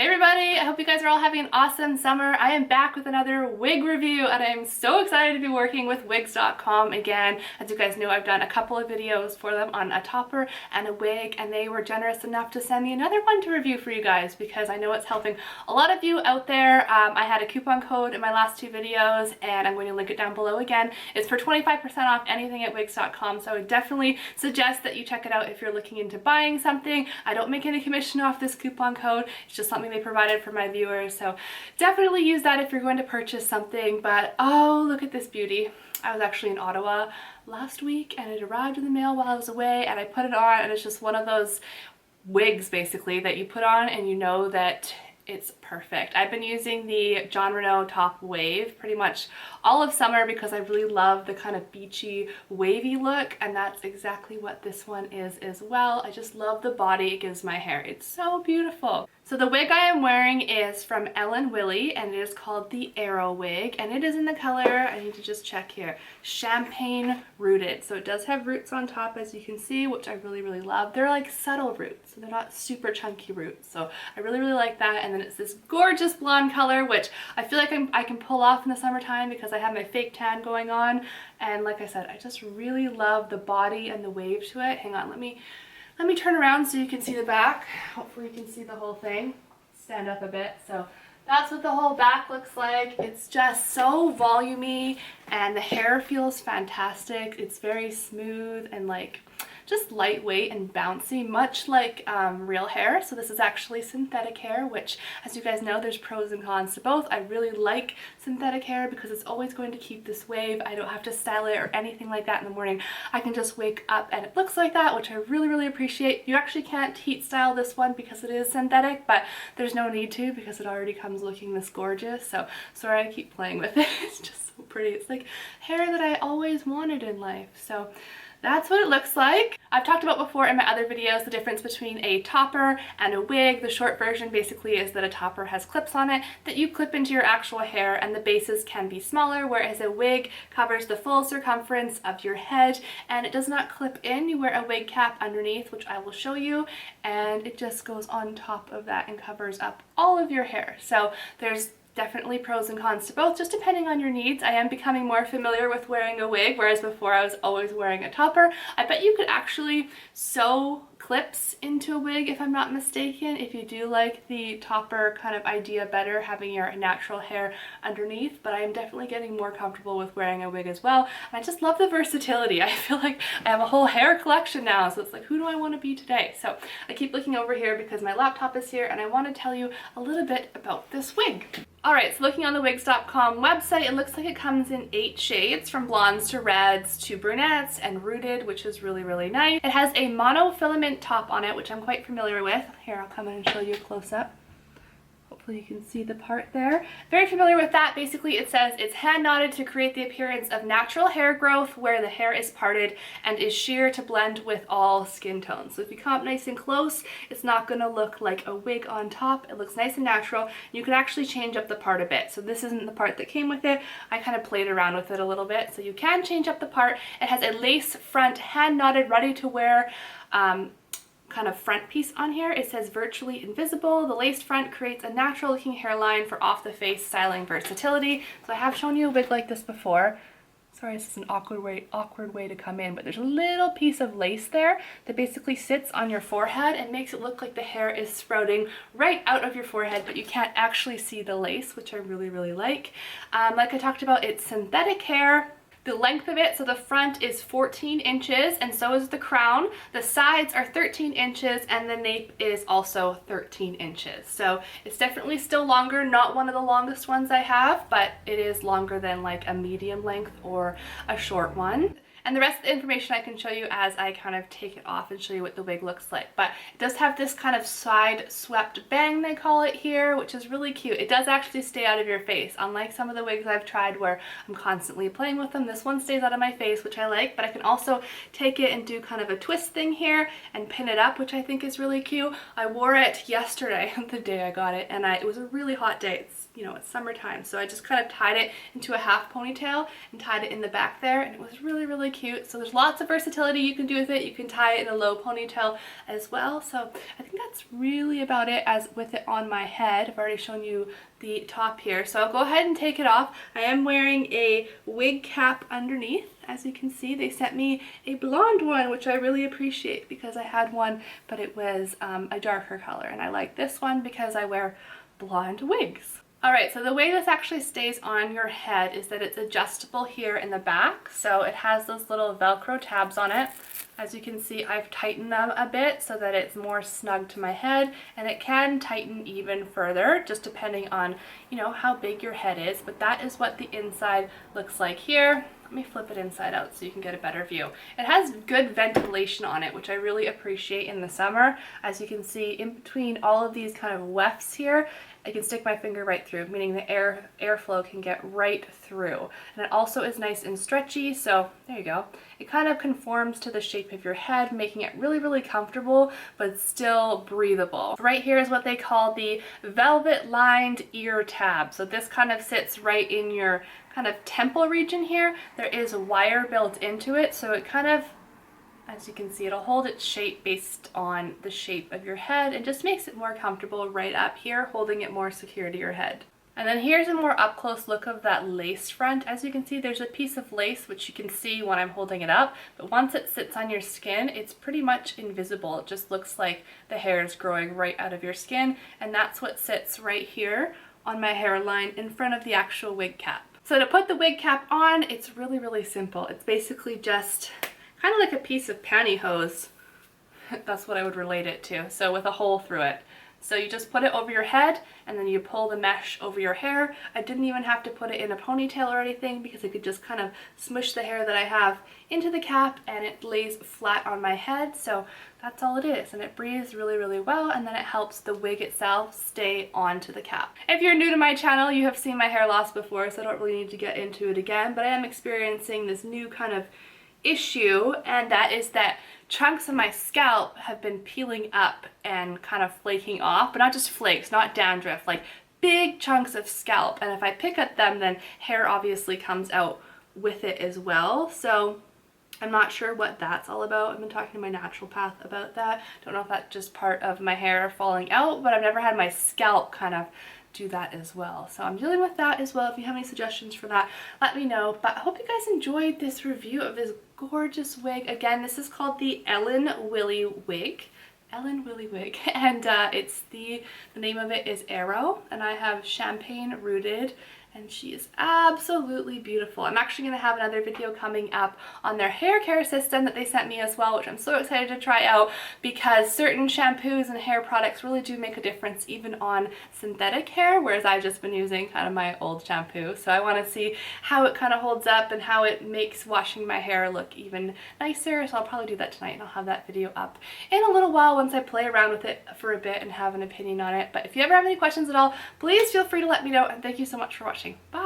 Hey everybody, I hope you guys are all having an awesome summer. I am back with another wig review and I'm so excited to be working with wigs.com again. As you guys know, I've done a couple of videos for them on a topper and a wig, and they were generous enough to send me another one to review for you guys because I know it's helping a lot of you out there. I had a coupon code in my last two videos and I'm going to link it down below again. It's for 25% off anything at wigs.com, so I would definitely suggest that you check it out if you're looking into buying something. I don't make any commission off this coupon code. It's just something they provided for my viewers, so definitely use that if you're going to purchase something. But oh, look at this beauty. I was actually in Ottawa last week and it arrived in the mail while I was away, and I put it on and it's just one of those wigs basically that you put on and you know that it's perfect. I've been using the Jon Renau Top Wave pretty much all of summer because I really love the kind of beachy wavy look, and that's exactly what this one is as well. I just love the body it gives my hair. It's so beautiful. So the wig I am wearing is from Wille and it is called the Arrow wig, and it is in the color, I need to just check here, Champagne Rooted. So it does have roots on top, as you can see, which I really love. They're like subtle roots, so they're not super chunky roots. So I really like that. And then it's this gorgeous blonde color, which I feel like I can pull off in the summertime because I have my fake tan going on. And like I said, I just really love the body and the wave to it. Hang on, let me turn around so you can see the back. Hopefully you can see the whole thing. Stand up a bit. So that's what the whole back looks like. It's just so volumey and the hair feels fantastic. It's very smooth and like just lightweight and bouncy, much like real hair. So this is actually synthetic hair, which, as you guys know, there's pros and cons to both. I really like synthetic hair because it's always going to keep this wave. I don't have to style it or anything like that in the morning. I can just wake up and it looks like that, which I really appreciate. You actually can't heat style this one because it is synthetic, but there's no need to because it already comes looking this gorgeous. So sorry I keep playing with it. It's just so pretty. It's like hair that I always wanted in life. So that's what it looks like. I've talked about before in my other videos the difference between a topper and a wig. The short version basically is that a topper has clips on it that you clip into your actual hair, and the bases can be smaller, whereas a wig covers the full circumference of your head and it does not clip in. You wear a wig cap underneath, which I will show you, and it just goes on top of that and covers up all of your hair. So there's definitely pros and cons to both, just depending on your needs. I am becoming more familiar with wearing a wig, whereas before I was always wearing a topper. I bet you could actually sew clips into a wig, if I'm not mistaken, if you do like the topper kind of idea better, having your natural hair underneath. But I am definitely getting more comfortable with wearing a wig as well, and I just love the versatility. I feel like I have a whole hair collection now, so it's like, who do I want to be today? So I keep looking over here because my laptop is here and I want to tell you a little bit about this wig. Alright, so looking on the wigs.com website, it looks like it comes in 8 shades, from blondes to reds to brunettes and rooted, which is really nice. It has a monofilament top on it, which I'm quite familiar with. Here, I'll come in and show you a close-up. Hopefully you can see the part there. Very familiar with that. Basically it says it's hand knotted to create the appearance of natural hair growth where the hair is parted and is sheer to blend with all skin tones. So if you come up nice and close, it's not going to look like a wig on top. It looks nice and natural. You can actually change up the part a bit. So this isn't the part that came with it. I kind of played around with it a little bit. So you can change up the part. It has a lace front, hand knotted, ready to wear kind of front piece on here. It says virtually invisible. The laced front creates a natural looking hairline for off the face styling versatility. So I have shown you a wig like this before. Sorry, this is an awkward way to come in, but there's a little piece of lace there that basically sits on your forehead and makes it look like the hair is sprouting right out of your forehead, but you can't actually see the lace, which I really like. Like I talked about, it's synthetic hair. The length of it, so the front is 14 inches and so is the crown. The sides are 13 inches and the nape is also 13 inches. So it's definitely still longer, not one of the longest ones I have, but it is longer than like a medium length or a short one. And the rest of the information I can show you as I kind of take it off and show you what the wig looks like. But it does have this kind of side swept bang, they call it here, which is really cute. It does actually stay out of your face. Unlike some of the wigs I've tried where I'm constantly playing with them, this one stays out of my face, which I like. But I can also take it and do kind of a twist thing here and pin it up, which I think is really cute. I wore it yesterday, the day I got it, and it was a really hot day. It's summertime, so I just kind of tied it into a half ponytail and tied it in the back there, and it was really really cute. So there's lots of versatility you can do with it. You can tie it in a low ponytail as well. So I think that's really about it as with it on my head. I've already shown you the top here. So I'll go ahead and take it off. I am wearing a wig cap underneath. As you can see, they sent me a blonde one, which I really appreciate because I had one, but it was a darker color. And I like this one because I wear blonde wigs. Alright, so the way this actually stays on your head is that it's adjustable here in the back. So it has those little Velcro tabs on it. As you can see, I've tightened them a bit so that it's more snug to my head, and it can tighten even further just depending on, you know, how big your head is. But that is what the inside looks like here. Let me flip it inside out so you can get a better view. It has good ventilation on it, which I really appreciate in the summer. As you can see, in between all of these kind of wefts here, I can stick my finger right through, meaning the airflow can get right through. And it also is nice and stretchy, so there you go. It kind of conforms to the shape of your head, making it really, really comfortable, but still breathable. Right here is what they call the velvet lined ear tab. So this kind of sits right in your kind of temple region here. There is a wire built into it, so it kind of, as you can see, it'll hold its shape based on the shape of your head and just makes it more comfortable right up here, holding it more secure to your head. And then here's a more up close look of that lace front. As you can see, there's a piece of lace which you can see when I'm holding it up, but once it sits on your skin, it's pretty much invisible. It just looks like the hair is growing right out of your skin, and that's what sits right here on my hairline in front of the actual wig cap. So to put the wig cap on, it's really, really simple. It's basically just kind of like a piece of pantyhose. That's what I would relate it to. So with a hole through it. So you just put it over your head and then you pull the mesh over your hair. I didn't even have to put it in a ponytail or anything because I could just kind of smush the hair that I have into the cap and it lays flat on my head. So that's all it is, and it breathes really, really well, and then it helps the wig itself stay onto the cap. If you're new to my channel, you have seen my hair loss before, so I don't really need to get into it again, but I am experiencing this new kind of issue, and that is that chunks of my scalp have been peeling up and kind of flaking off, but not just flakes, not dandruff, like big chunks of scalp. And if I pick at them, then hair obviously comes out with it as well. So I'm not sure what that's all about. I've been talking to my naturopath about that. Don't know if that's just part of my hair falling out, but I've never had my scalp kind of do that as well. So I'm dealing with that as well. If you have any suggestions for that, let me know. But I hope you guys enjoyed this review of this gorgeous wig. Again, this is called the Wille wig. Wille wig. And it's the name of it is Arrow, and I have champagne rooted, and she is absolutely beautiful. I'm actually going to have another video coming up on their hair care system that they sent me as well, which I'm so excited to try out because certain shampoos and hair products really do make a difference even on synthetic hair, whereas I've just been using kind of my old shampoo. So I want to see how it kind of holds up and how it makes washing my hair look even nicer. So I'll probably do that tonight, and I'll have that video up in a little while once I play around with it for a bit and have an opinion on it. But if you ever have any questions at all, please feel free to let me know, and thank you so much for watching. Bye!